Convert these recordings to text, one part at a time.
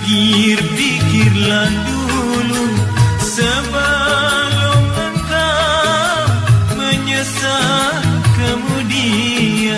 Pikir-pikirlah dulu sebelum engkau menyesal kemudian.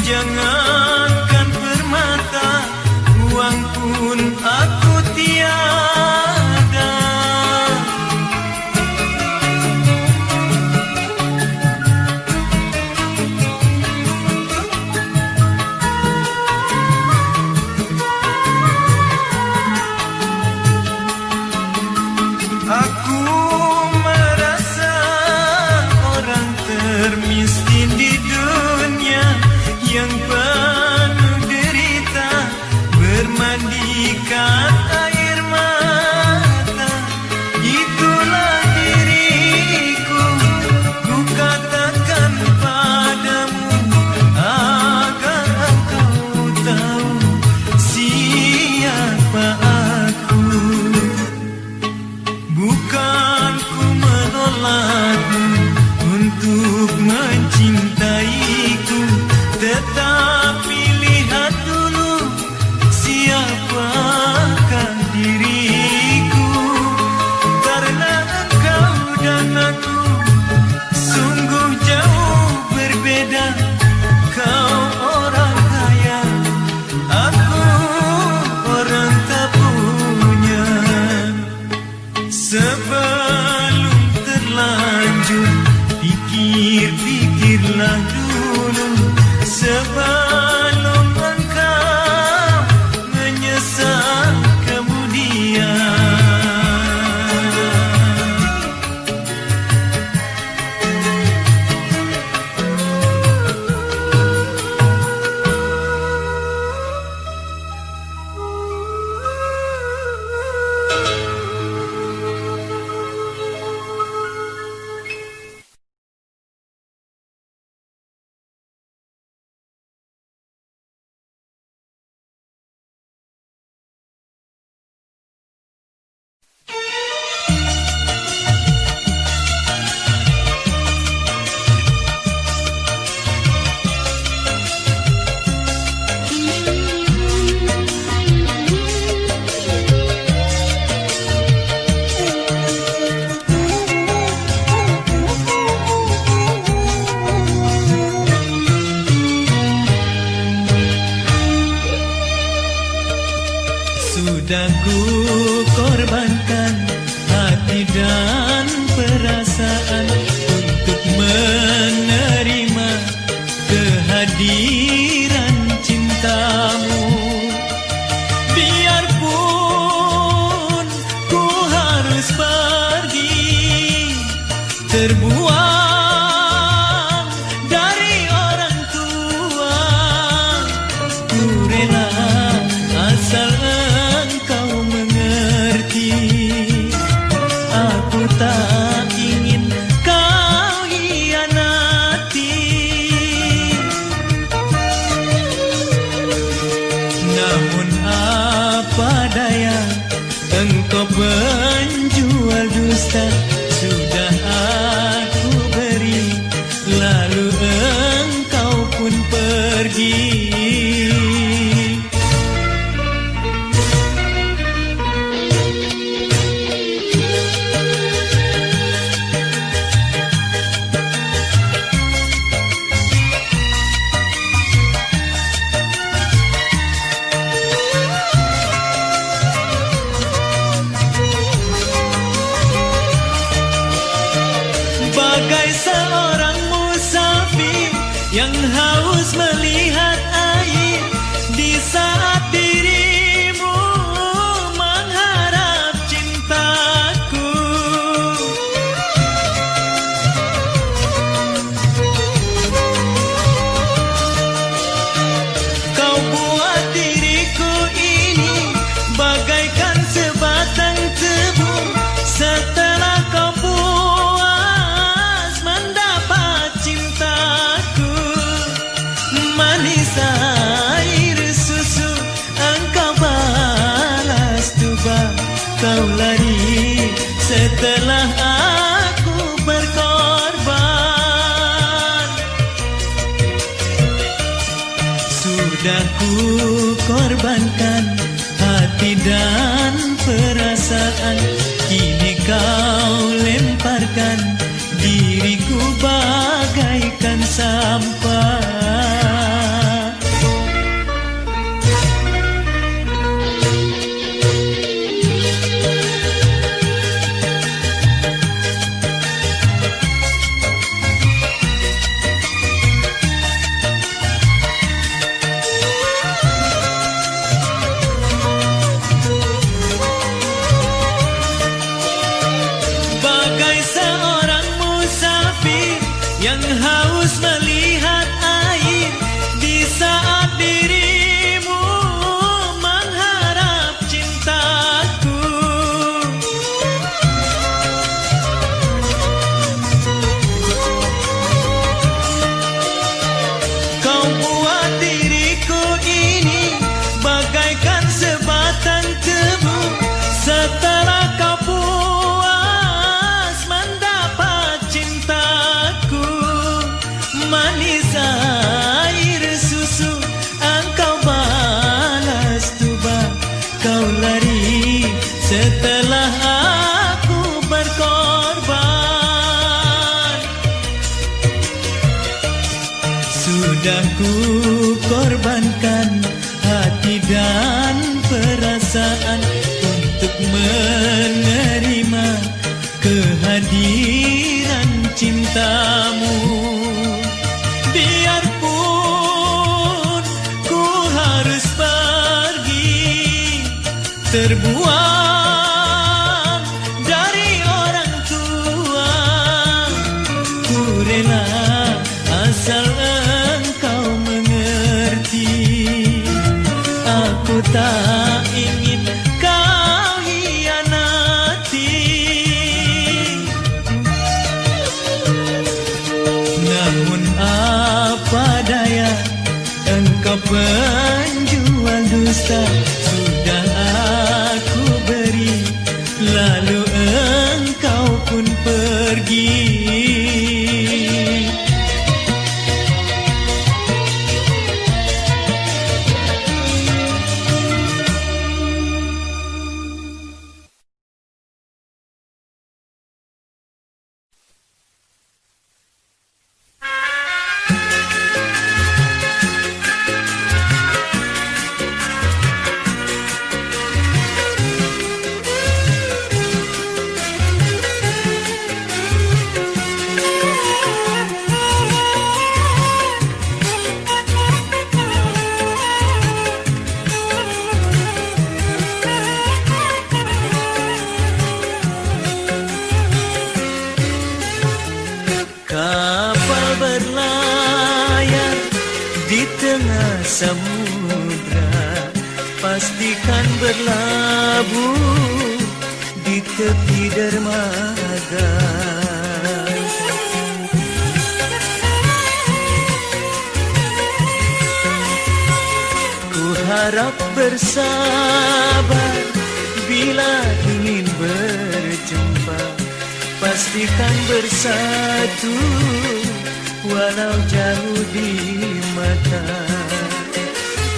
Jangankan permata, uang pun aku tiada. Aku merasa orang termiskin di dunia yang penuh derita, bermandikan air mata. Itulah diriku, ku katakan padamu agar engkau tahu siapa aku. Bukan ku menolakmu untuk mencintaiku, tetapi lihat dulu siapakah diriku. Karena engkau dan aku sungguh jauh berbeda. Kau orang kaya, aku orang tak punya. Sebelum terlanjur, pikir-pikirlah dulu sebelum engkau menyesal kemudian. Sudah ku korbankan hati dan perasaan untuk menerima kehadiran cintamu. Biarpun ku harus pergi, terbuang dari orang tua, ku rela asal engkau mengerti. Aku tak ingin kau hianati. Namun apa daya, engkau penjual dusta. Sudah aku beri, lalu engkau pun pergi. Bagai seorang musafir yang haus melihat air di saat dirimu mengharap cintaku. Sudah ku korbankan hati dan perasaan, kini kau lemparkan diriku bagaikan sampah. Yang haus melihat air di saat dirimu mengharap cintaku. Kau buat diriku ini bagaikan sebatang tebu. Setelah kau puas mendapat cintaku, manis air susu, engkau balas tuba. Kau lari setelah aku berkorban. Sudah ku korbankan hati dan perasaan untuk menerima kehadiran cintamu. Biarpun ku harus pergi, terbuang dari orang tua, ku rela asal engkau mengerti. Aku tak ingin kau hianati. Namun apa daya, engkau penjual dusta. Sudah aku beri, lalu engkau pun pergi. Samudra, pastikan berlabuh di tepi dermaga. Ku harap bersabar bila ingin berjumpa, pastikan bersatu walau jauh di mata.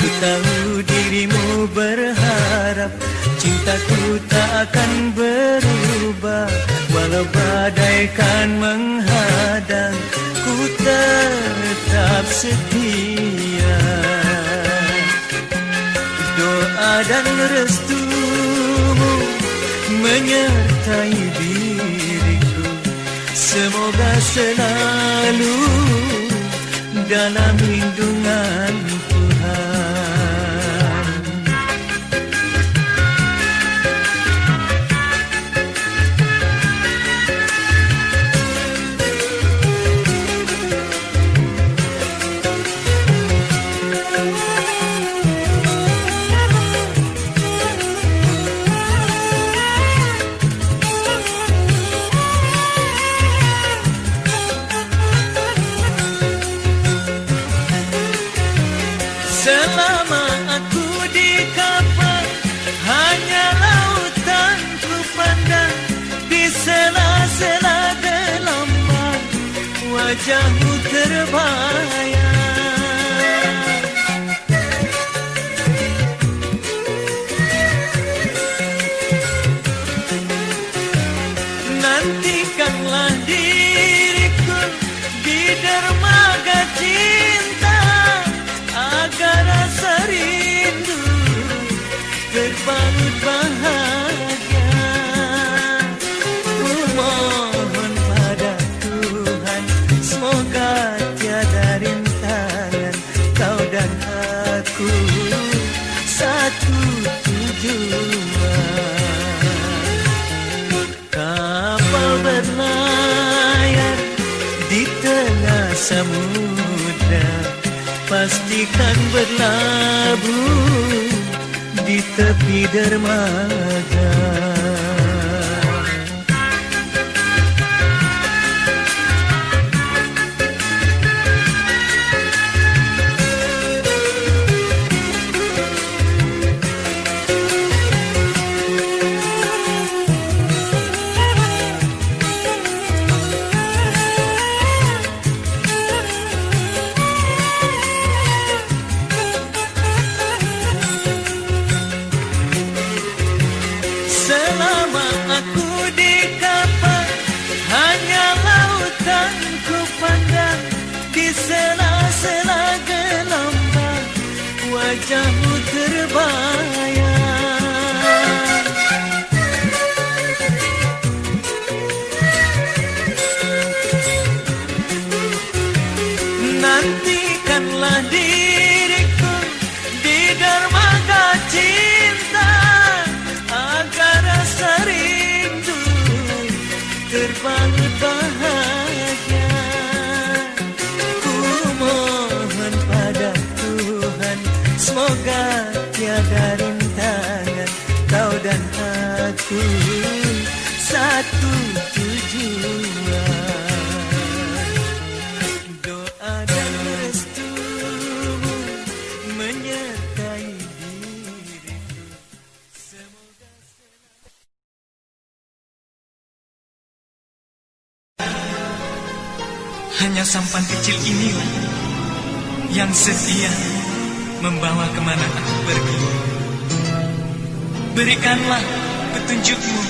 Ku tahu dirimu berharap cintaku tak akan berubah, walau badai kan menghadang, ku tetap setia. Doa dan restumu menyertai diriku, semoga selalu dalam lindungan Tuhan. Selama aku di kapal, hanya lautan ku pandang. Di sela-sela gelombang, wajahmu terbayang. Semoga tiada rintangan, kau dan aku satu tujuan. Kapal berlayar di tengah samudra, pastikan berlabuh di tepi dermaga. Selama aku di kapal, hanya lautan ku pandang. Di sela-sela gelombang, wajahmu terbayang. Nantikanlah diriku di dermaga cinta, agar rasa rindu terbangun bahagia. Ku mohon pada Tuhan, semoga tiada rintangan, kau dan aku satu tujuan. Doa dan restumu menyertai diriku. Semoga hanya sampan kecil inilah yang setia membawa kemana aku pergi. Berikanlah petunjukmu,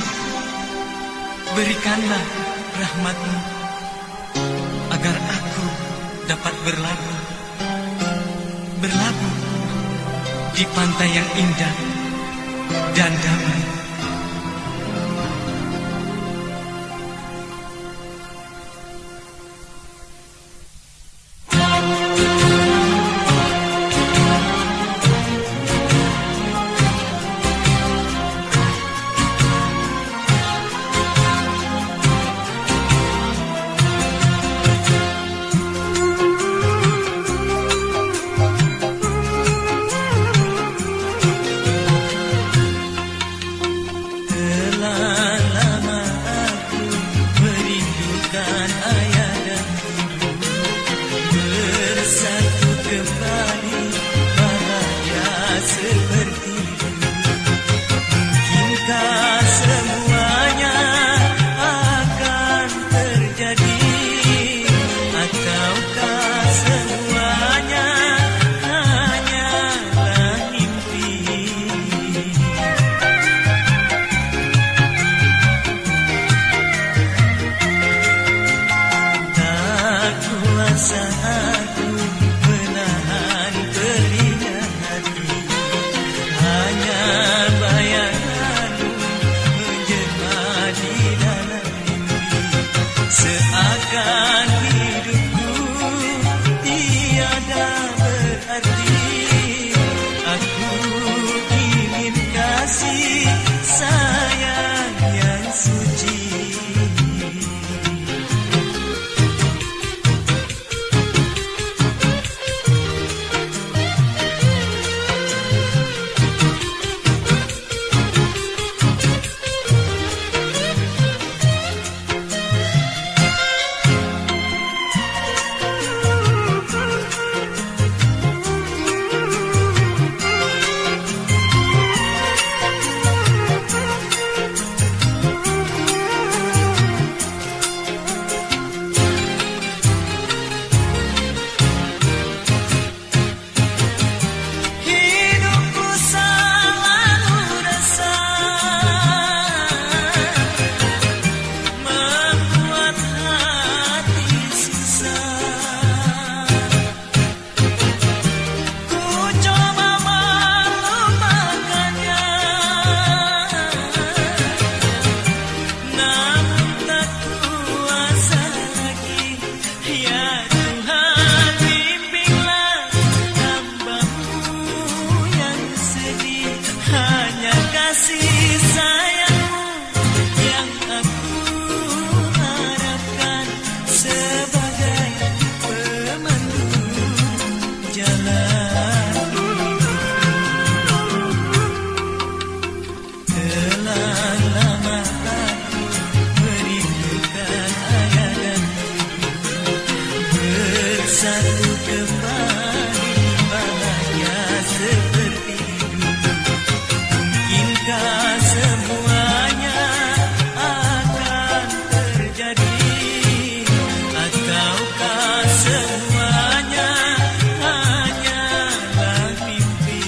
berikanlah rahmatmu, agar aku dapat berlabuh di pantai yang indah dan damai. bersatu kembali bahagia seperti dulu. Mungkinkah semuanya akan terjadi, ataukah semuanya hanyalah mimpi?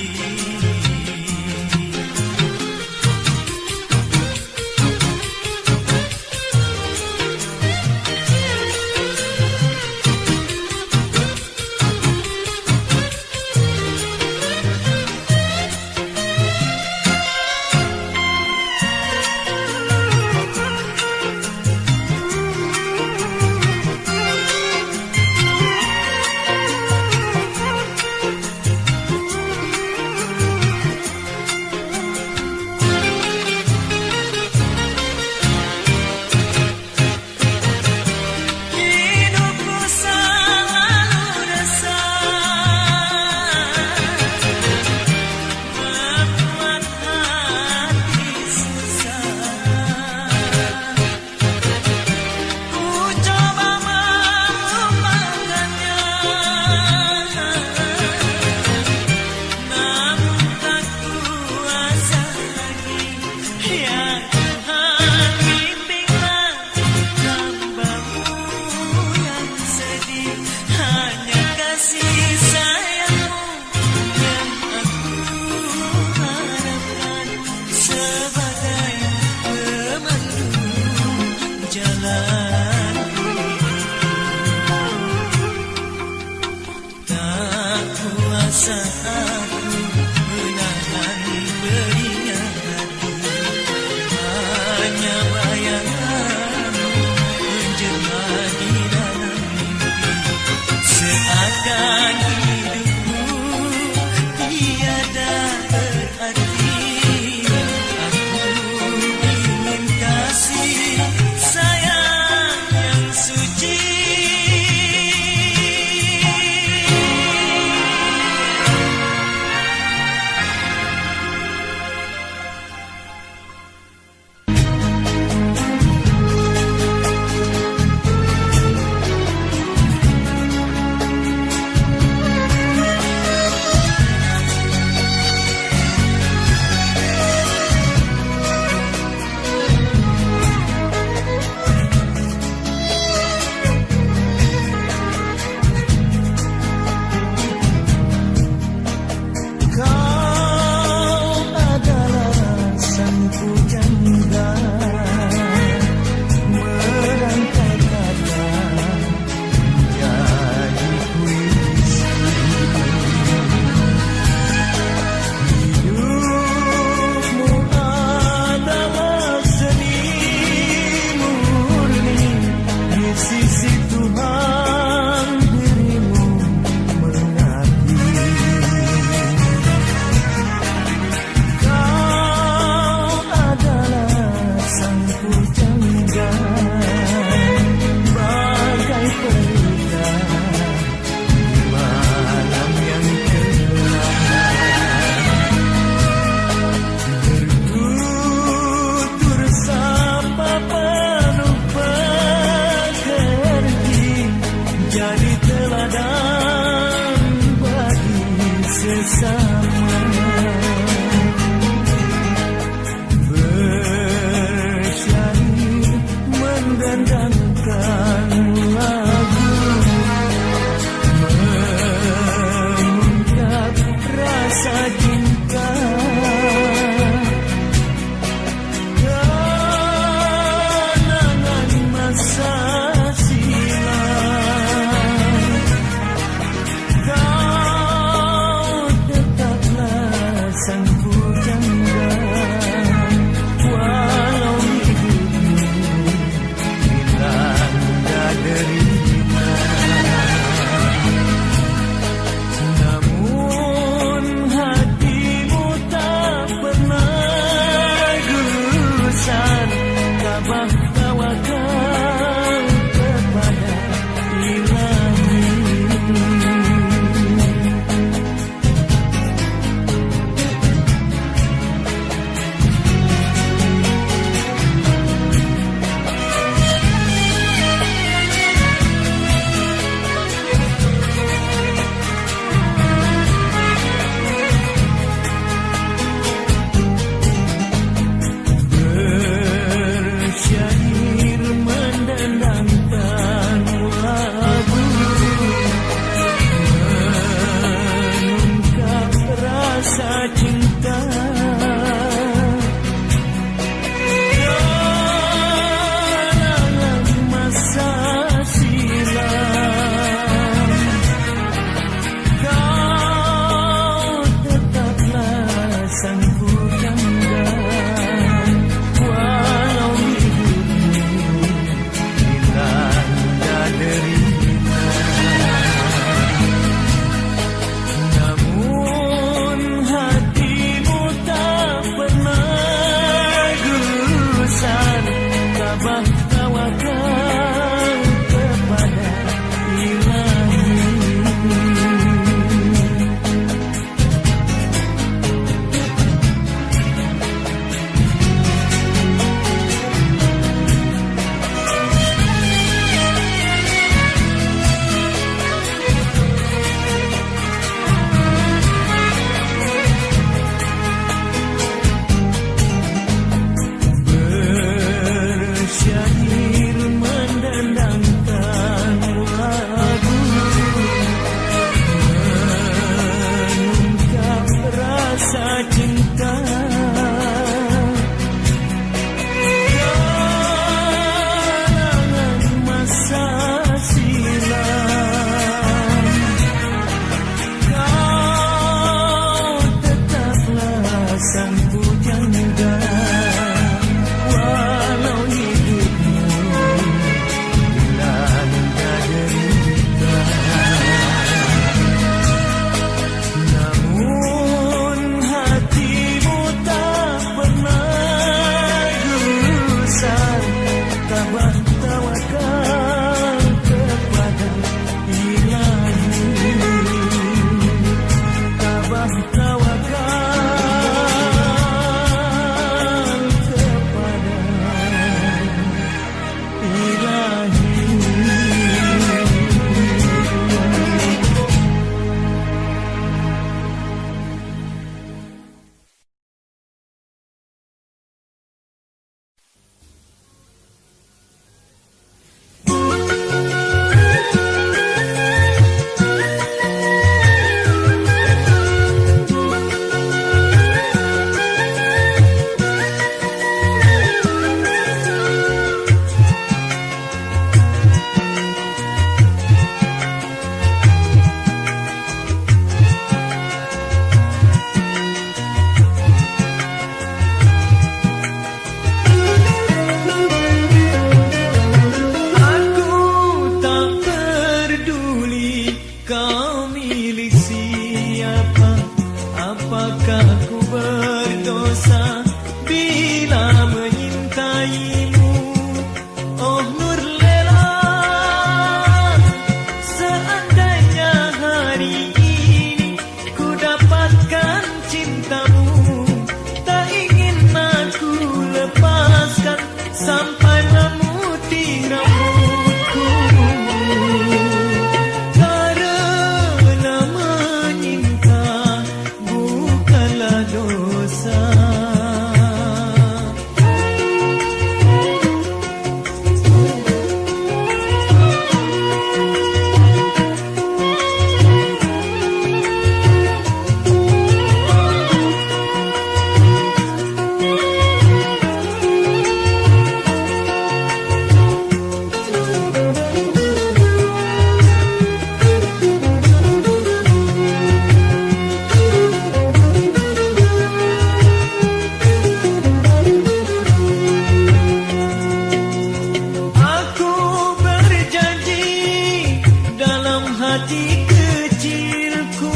hati kecilku.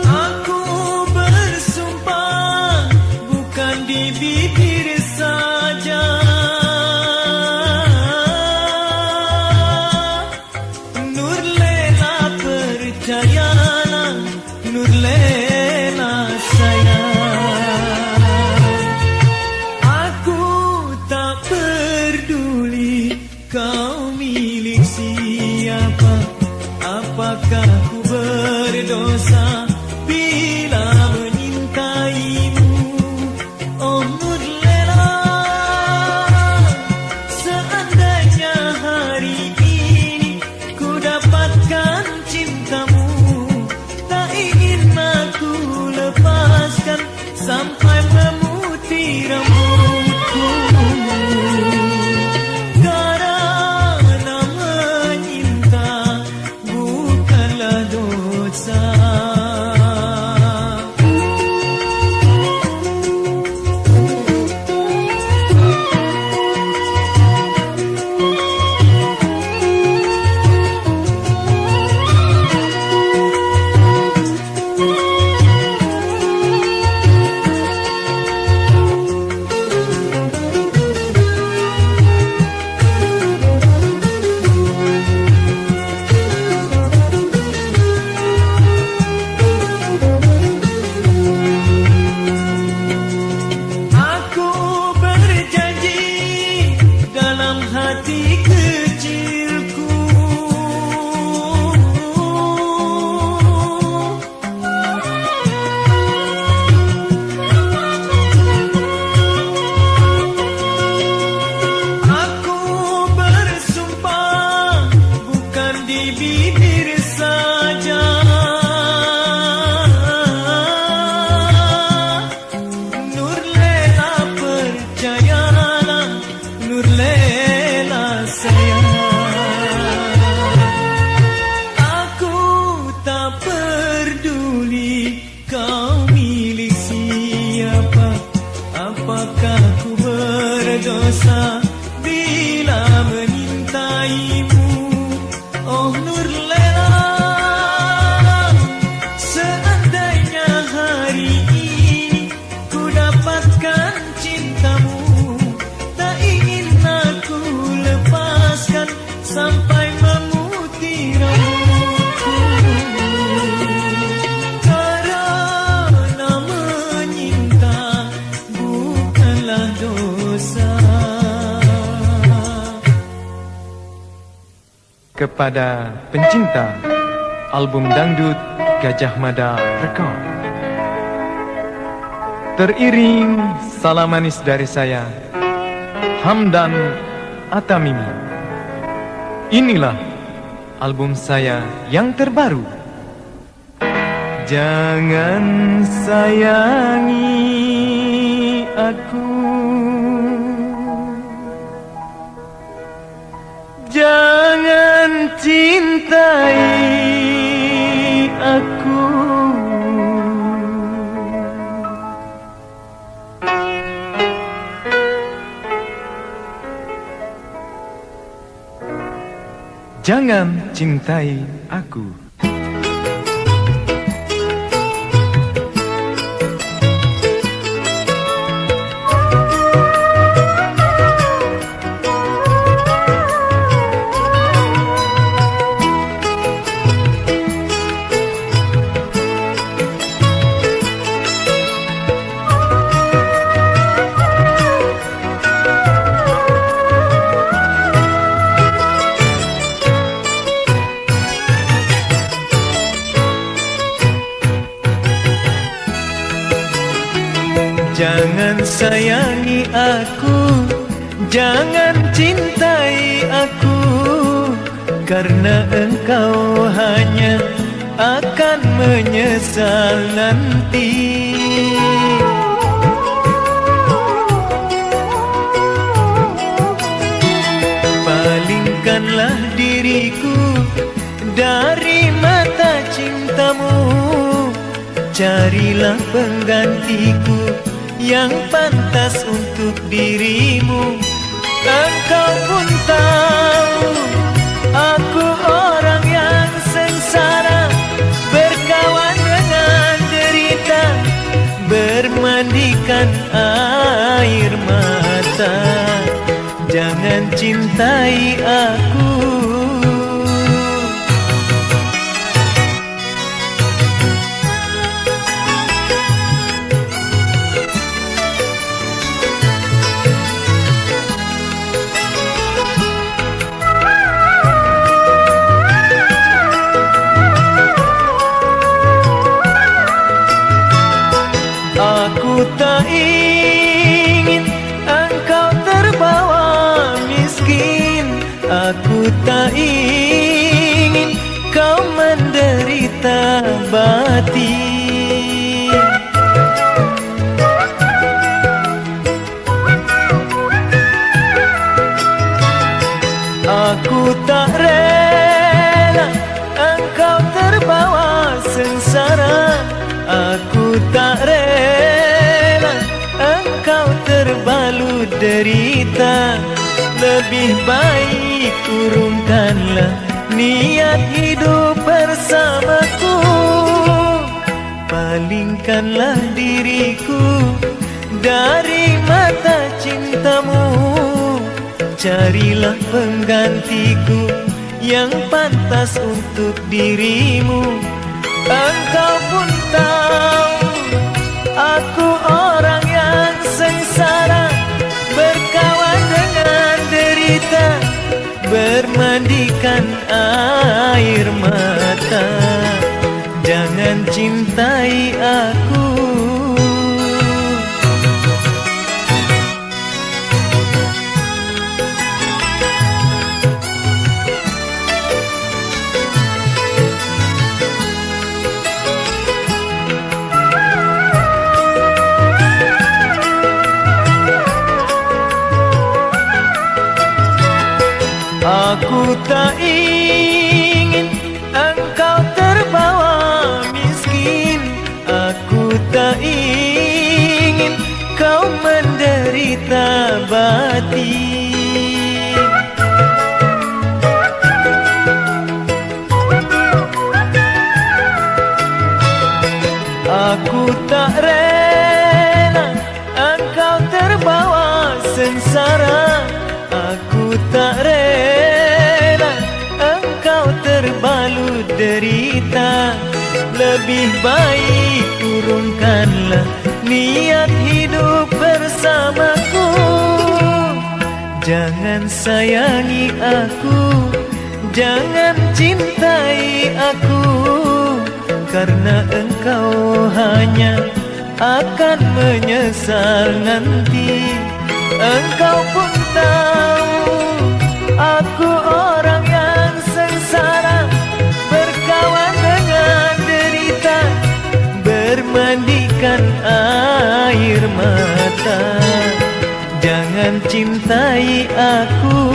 Aku bersumpah bukan di bibir saja, Nur Lela percayalah, Nur Lela sayang. Aku tak peduli kau milik siapa, apakah ku berdosa bila menyintaimu. Oh Nur Lela, seandainya hari ini ku dapatkan cintamu, tak ingin aku lepaskan sampai memutih rambutku. Karena menyinta bukanlah dosa. Aku berjanji dalam hati kecilku, aku bersumpah bukan di bibir saja, Nur Lela percayalah, Nur Lela sayang. Aku tak peduli kau milik siapa, apakah ku berdosa bila menyintaimu. Oh Nur Lela, seandainya hari ini ku dapatkan cintamu, tak ingin aku lepaskan sampai memutih rambutku. Karena menyinta bukanlah dosa. Kepada pencinta album dangdut Gajah Mada Record, teriring salam manis dari saya, Hamdan Atamimi. Inilah album saya yang terbaru. Jangan sayangi aku, jangan cintai aku, jangan cintai aku. Jangan sayangi aku, jangan cintai aku, karena engkau hanya akan menyesal nanti. Palingkanlah diriku dari mata cintamu, carilah penggantiku yang pantas untuk dirimu. Engkau pun tahu aku orang yang sengsara, berkawan dengan derita, bermandikan air mata. Jangan cintai aku. Aku tak ingin engkau terbawa miskin. Aku tak ingin kau menderita batin. Aku tak rela engkau terbawa sengsara. Aku tak rela engkau terbalut derita. Lebih baik urungkanlah niat hidup bersamaku. Palingkanlah diriku dari mata cintamu. Carilah penggantiku yang pantas untuk dirimu. Engkau pun tahu aku orang yang sengsara, berkawan dengan derita, bermandikan air mata. Jangan cintai aku. Aku tak ingin engkau terbawa miskin. Aku tak ingin kau menderita batin. Aku tak rela engkau terbawa sengsara. Aku tak rela engkau terbalut derita. Lebih baik urungkanlah niat hidup bersamaku. Jangan sayangi aku, jangan cintai aku, karena engkau hanya akan menyesal nanti. Engkau pun tahu aku orang yang sengsara, berkawan dengan derita, bermandikan air mata. Jangan cintai aku.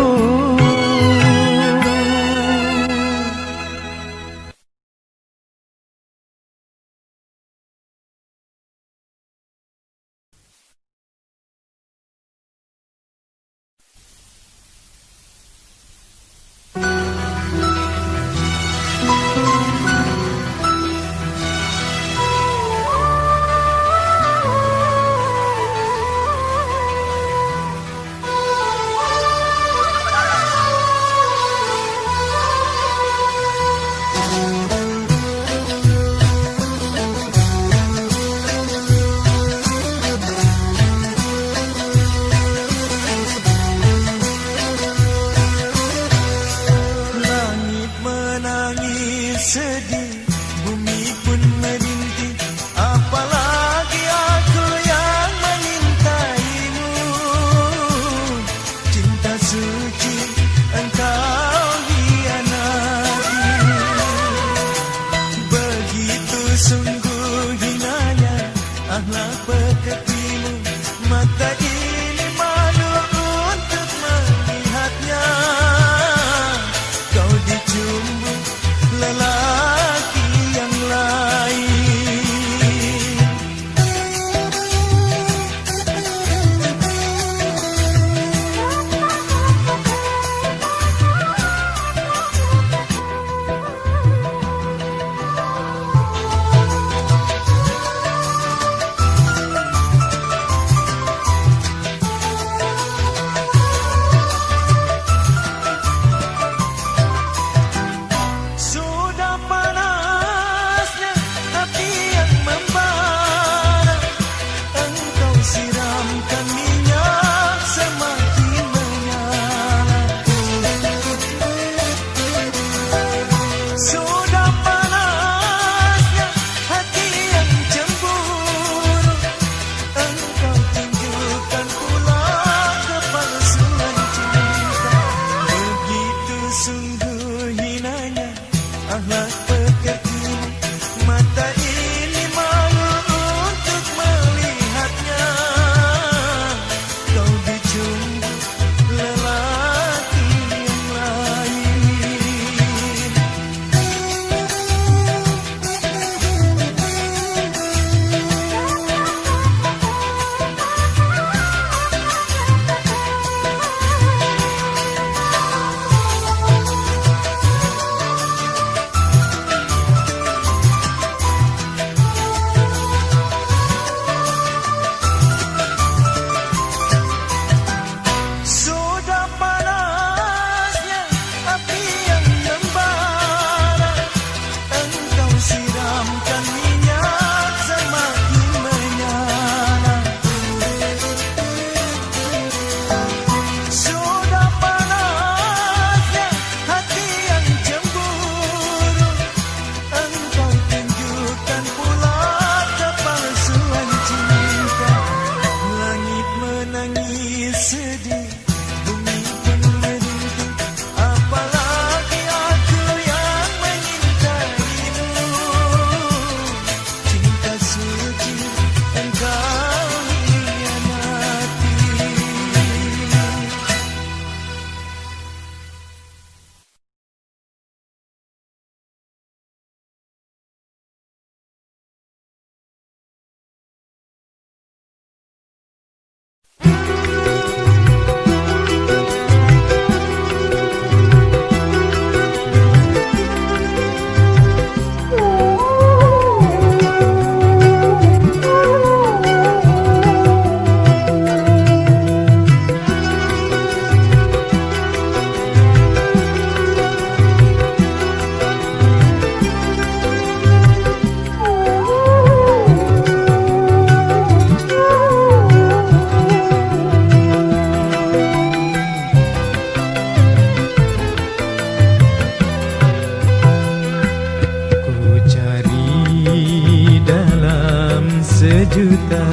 sejuta.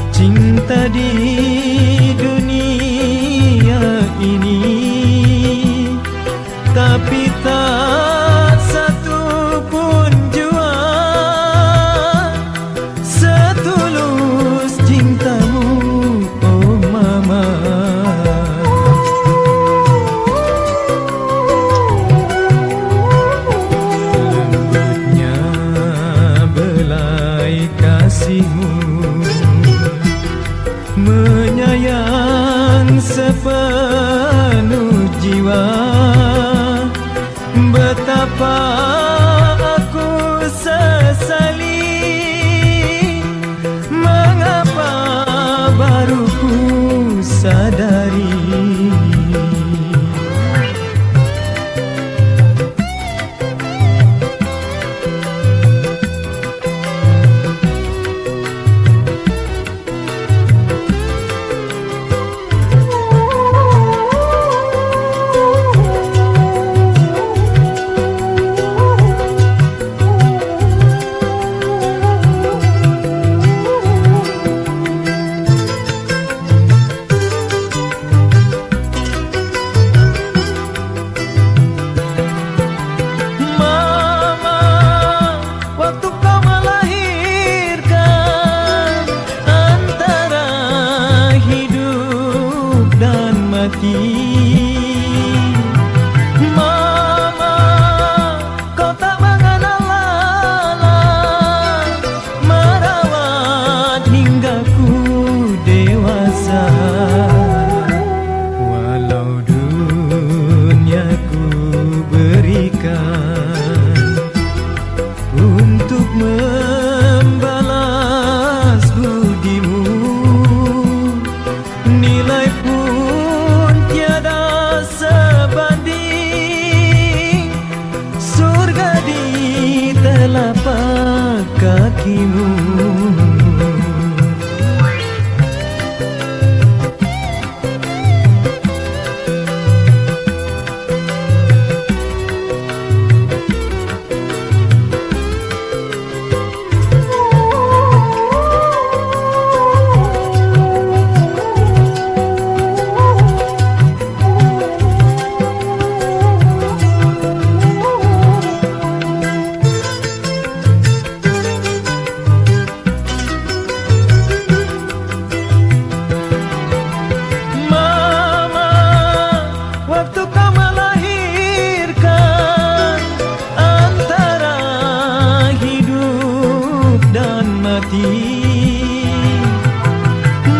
Cinta di dunia ini, tapi tak satu pun jua setulus cintamu, oh mama. Lembutnya belai kasihmu, menyayang sepenuh jiwa. Betapa aku sesali, mengapa baru ku sadari. Mama, kau tak mengenal lelah, merawat hingga ku dewasa. Walau dunia ku berikan untuk membalas budimu, nilai pun tiada sebanding. Surga di telapak kakimu.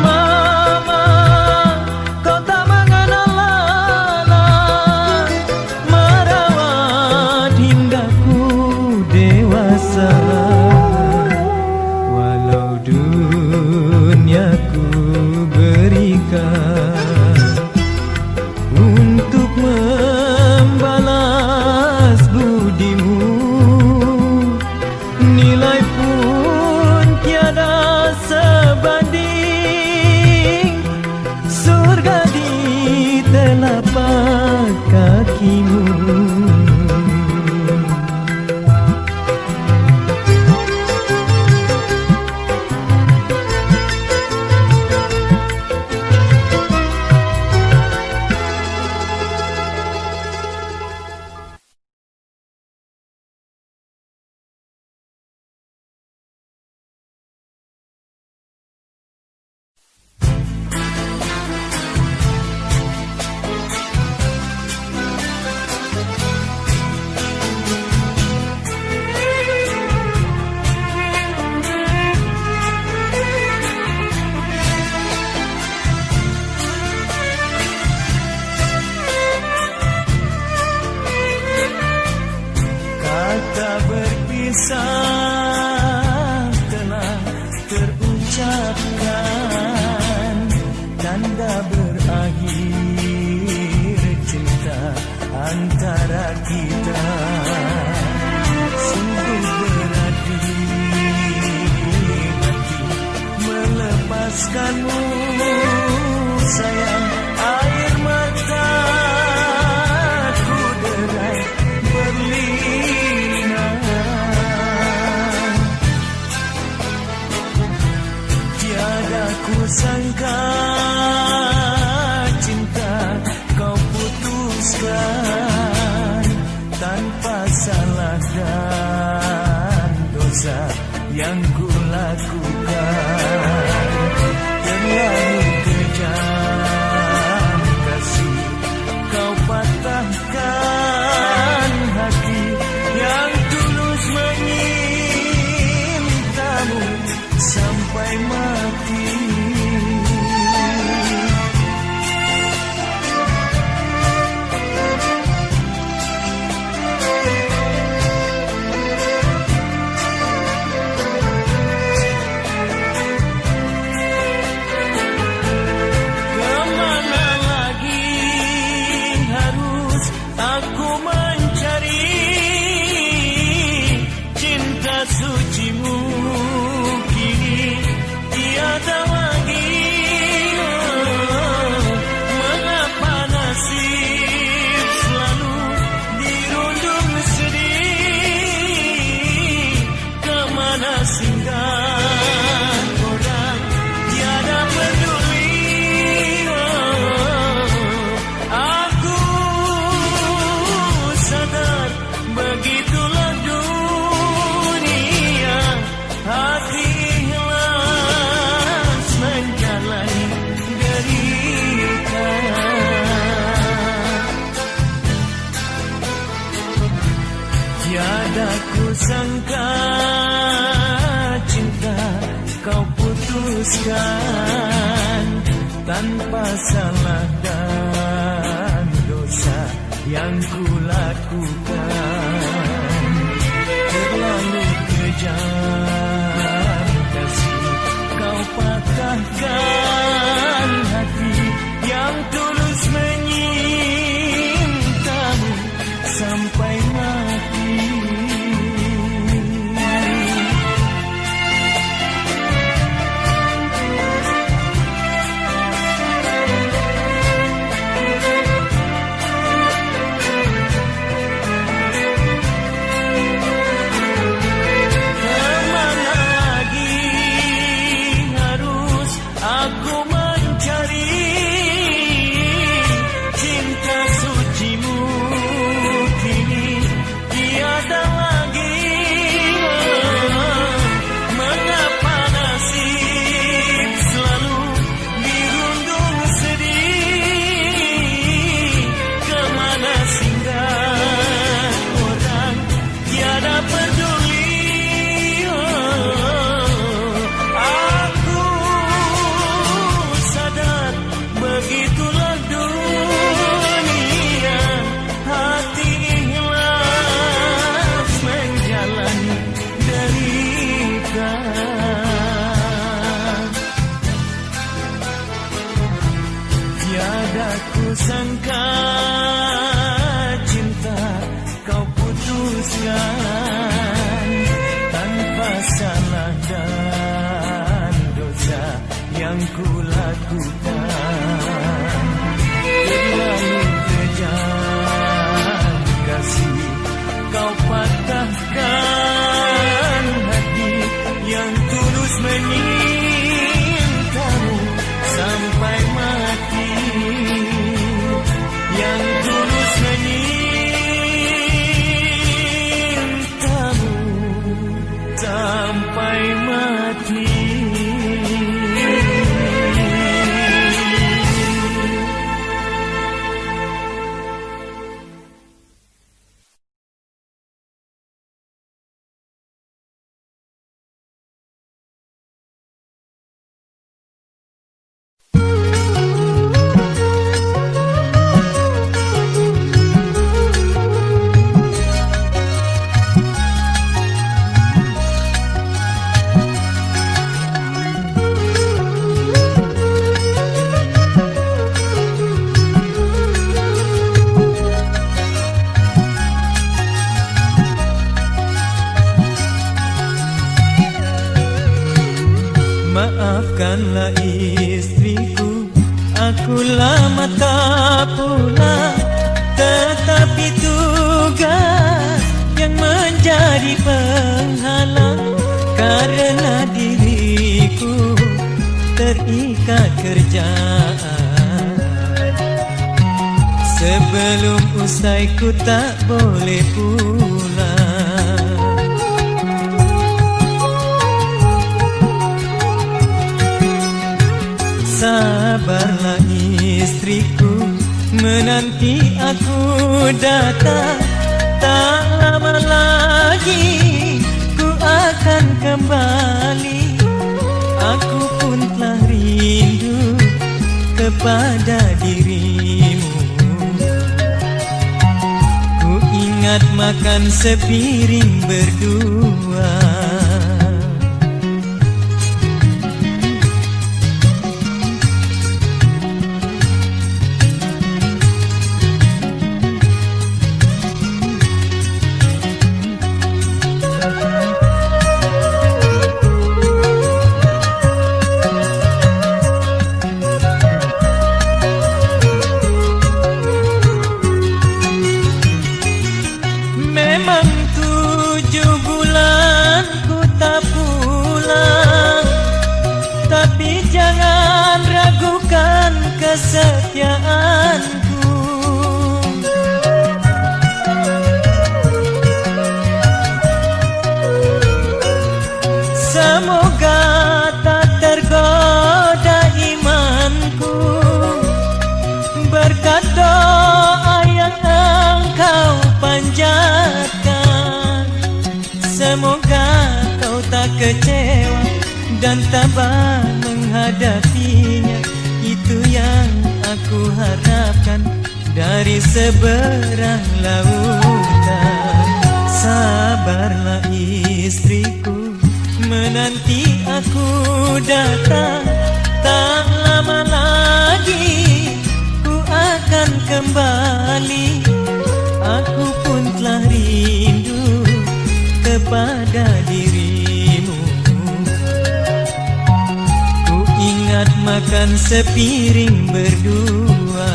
Mama, kau tak mengenal lelah, merawat hingga ku dewasa. Walau dunia ku berikan untuk membalas budimu, nilai pun tiada sebanding. Surga di telapak kakimu. berpisah telah terucapkan, tanda berakhir cinta antara kita. Sungguh berat di hati melepaskanmu sayang, air mataku derai berlinang. kusangka cinta kau putuskan tanpa salah dan dosa yang kulakukan. Terlalu kejam kasih kau patahkan hati yang tulus memintamu sampai mati. Kemana lagi harus aku mencari cinta sucimu? Kini tiada lagi. Mengapa nasib selalu dirundung sedih? Kemana singgah orang tiada peduli. Aku sadar begitulah dunia. Hati ikhlas menjalani derita. Tiada kusangka cinta kau putuskan tanpa salah dan dosa yang kulakukan. Terlalu kejam kasih kau patahkan hati yang tulus menyintamu sampai mati. Kemana lagi harus aku mencari cinta sucimu? Kini tiada lagi. Mengapa nasib selalu dirundung sedih? Kemana singgah orang tiada peduli. Aku sadar begitulah dunia. Hati ikhlas menjalani derita. Tiada kusangka cinta kau putuskan tanpa salah dan dosa yang kulakukan. Terlalu kejam kasih kau patahkan hati yang tulus menyintamu sampai mati. Yang tulus menyintamu sampai mati. Maafkanlah istriku, aku lama tak pulang, tetapi tugas yang menjadi penghalang karena diriku terikat kerjaan. Sebelum usai ku tak boleh pulang. Sabarlah istriku, menanti aku datang. Tak lama lagi ku akan kembali. Aku pun telah rindu kepada dirimu. Ku ingat makan sepiring berdua. Memang 7 bulan ku tak pulang, tapi jangan ragukan kesetiaanku. Semoga tak tergoda imanku berkat doa yang engkau panjatkan. Semoga kau tak kecewa dan tabah menghadapinya. Itu yang aku harapkan dari seberang lautan. Sabarlah istriku, menanti aku datang. Tak lama lagi ku akan kembali. Aku pun telah rindu kepada dirimu. Ku ingat makan sepiring berdua.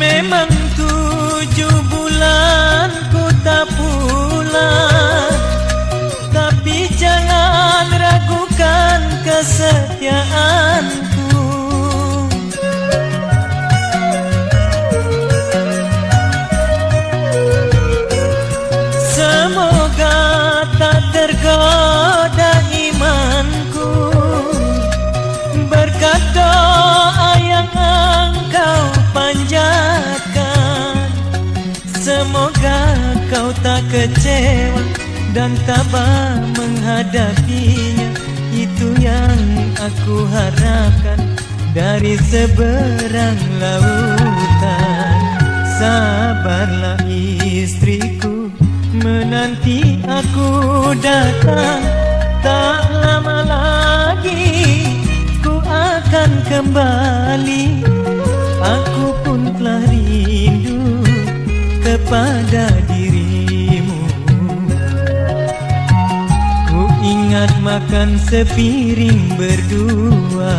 Memang 7 bulan ku tak pulang, tapi jangan ragukan kesetiaanku. Semoga tak tergoda imanku berkat doa yang engkau panjatkan. Semoga kau tak kecewa dan tabah menghadapinya. Itu yang aku harapkan dari seberang lautan. Sabarlah istriku, menanti aku datang. Tak lama lagi ku akan kembali. Aku pun telah rindu kepada dirimu. Ku ingat makan sepiring berdua.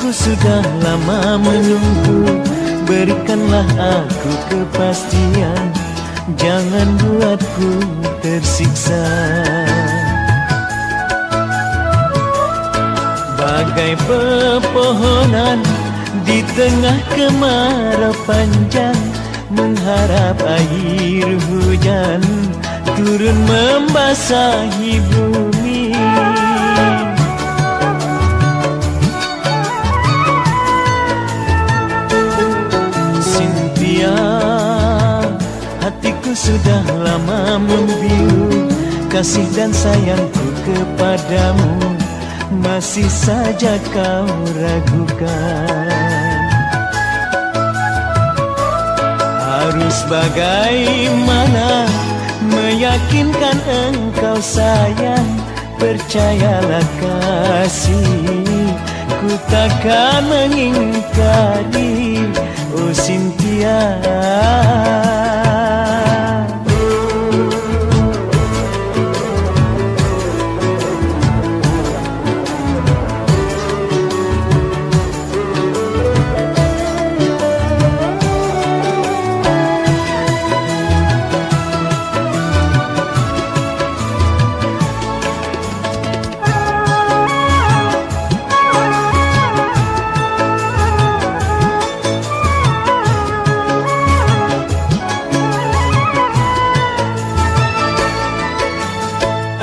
Hatiku sudah lama menunggu, berikanlah aku kepastian, jangan buatku tersiksa. Bagai pepohonan di tengah kemarau panjang, mengharap air hujan turun membasahi bumi. Cynthia, hatiku sudah lama membiru, kasih dan sayangku kepadamu masih saja kau ragukan. Harus bagaimana meyakinkan engkau sayang, percayalah kasih, ku takkan mengingkari, oh Cynthia.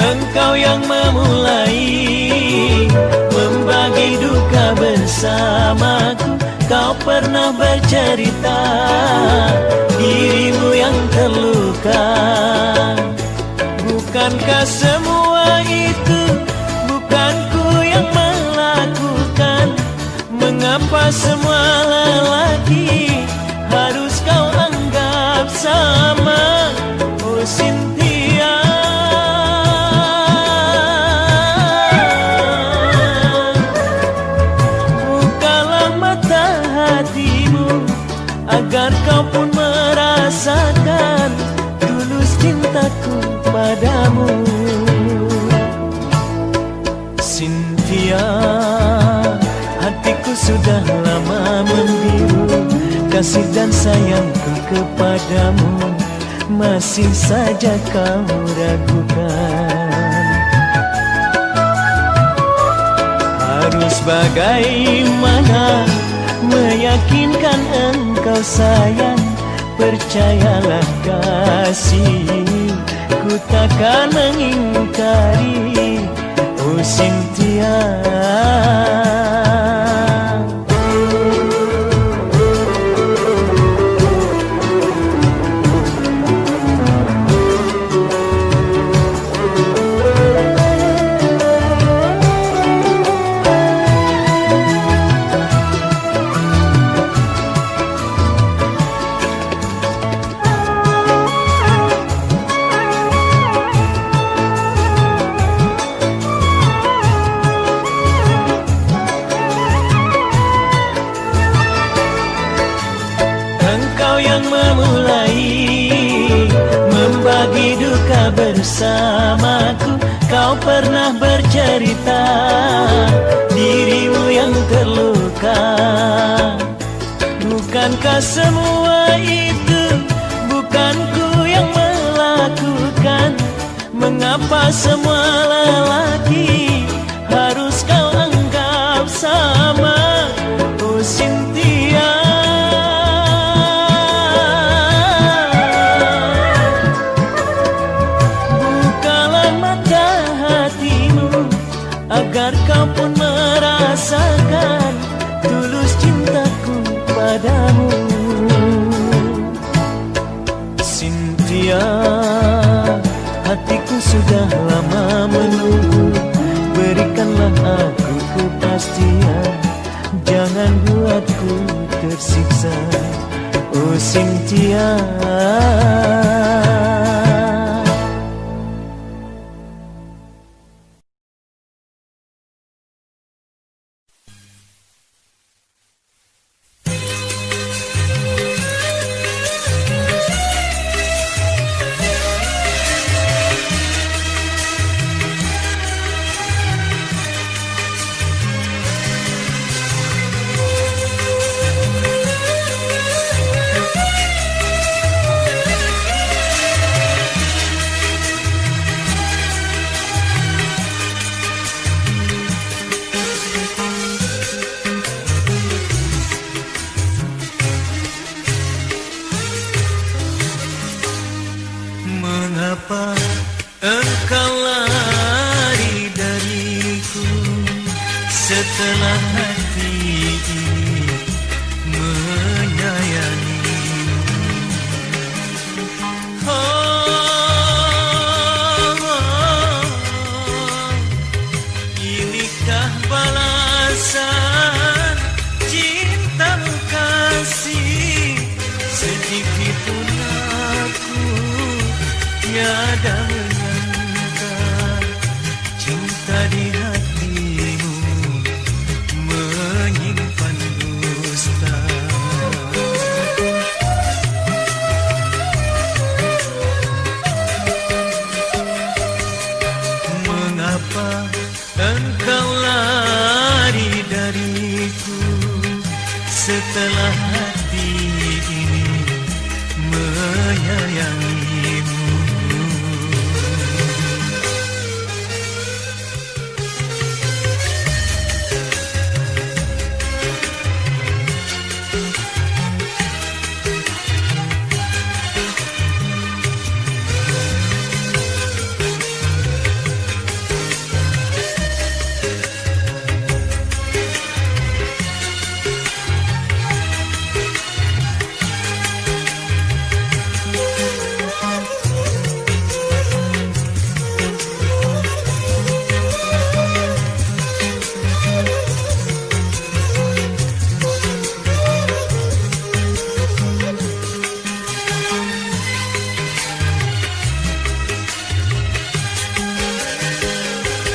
Engkau yang memulai membagi duka bersamaku, kau pernah bercerita dirimu yang terluka. Bukankah semua itu bukanku yang melakukan? Mengapa semua lelaki harus kau anggap sama, oh Cynthia? Agar kau pun merasakan tulus cintaku padamu. Cynthia, hatiku sudah lama membiru, kasih dan sayangku kepadamu masih saja kau ragukan. Harus bagaimana meyakinkan engkau sayang, percayalah kasih, ku takkan mengingkari, oh Cynthia. Membagi duka bersamaku, kau pernah bercerita dirimu yang terluka. Bukankah semua itu bukanku yang melakukan? Mengapa semua lelaki harus kau anggap sama, oh Cynthia? Agar kau pun merasakan tulus cintaku padamu. Cynthia, hatiku sudah lama menunggu, berikanlah aku kepastian, jangan buatku tersiksa, oh Cynthia. setelah hati ini menyayangi. Inikah balasan cintamu kasih? Sedikit pun aku tiada menyangka cinta di hatimu menyimpan dusta. Mengapa engkau lari dariku setelah hati ini menyayangimu?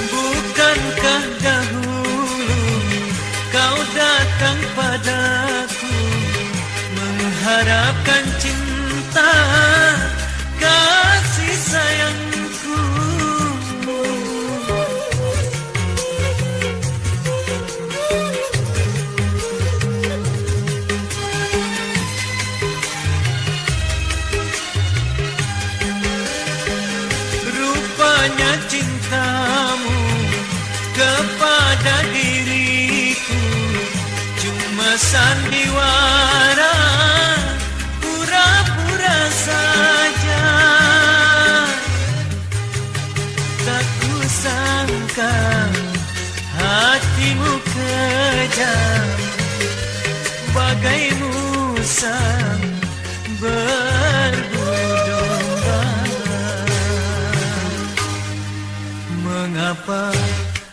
Bukankah dahulu kau datang padaku mengharapkan cinta kasih sayangku? Rupanya cintamu kepada diriku cuma sandiwara, pura-pura saja. Tak kusangka hatimu kejam, bagai musang berburu domba. Mengapa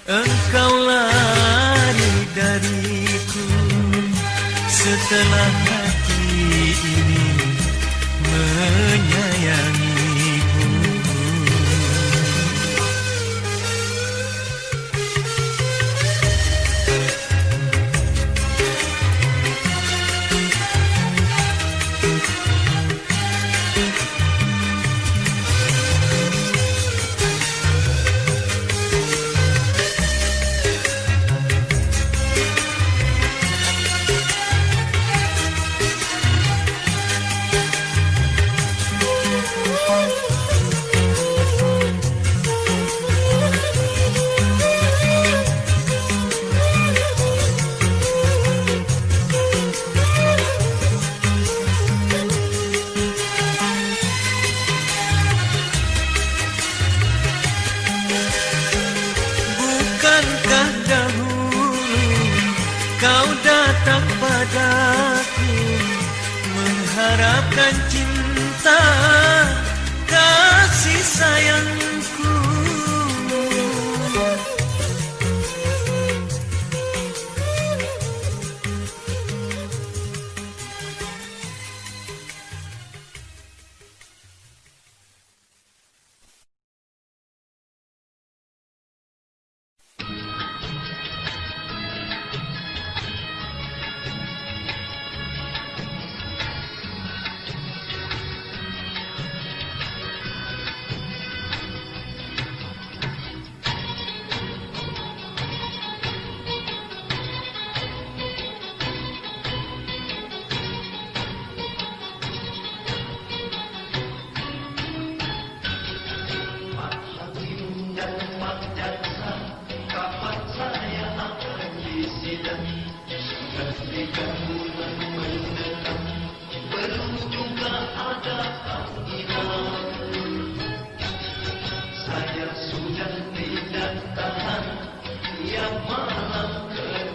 engkau lari dariku setelah hati ini menyayangimu? Bukankah dahulu kau datang padaku mengharapkan cinta kasih sayangku? Saya sudah tidak tahan yang malam ke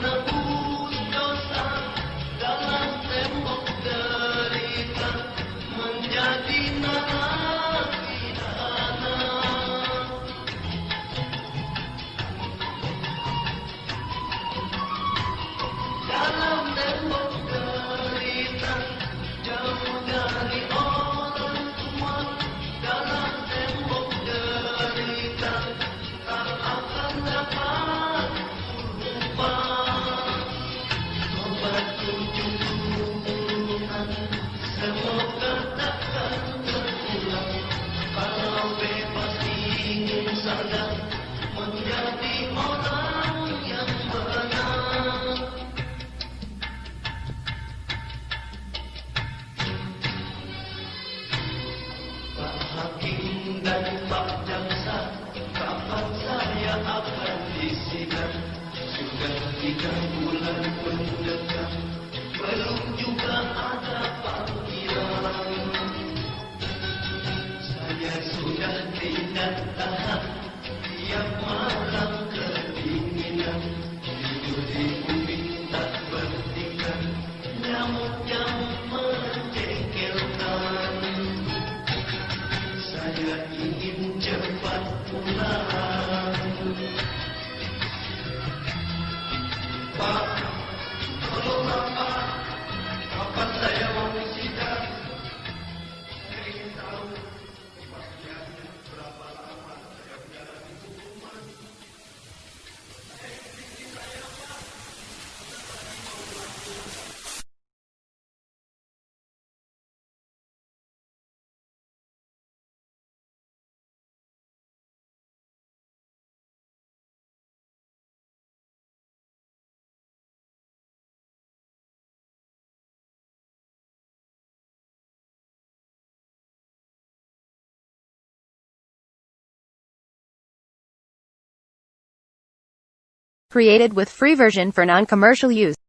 menebus dosa dalam tembok derita menjadi narapidana. Dalam tembok derita jauh dari orang tua, dalam tembok derita tak akan dapat lupa. Obat kunjung Tuhan semoga takkan terulang. Kalau bebas ingin sadar menjadi orang yang benar. Pak Hakim dan Pak Jaksa, kapan saya akan disidang? Sudah 3 bulan mendekat, belum juga ada panggilan. Saya sudah tidak tahan, tiap malam kedinginan, tidur di bumi tak bertingkat, nyamuk-nyamuk menjengkelkan. Saya ingin cepat pulang. Pak, tolonglah Pak, kapan saya mau sidang? Saya ingin tahu kepastiannya berapa lama saya menjalani hukuman. Created with free version for non-commercial use.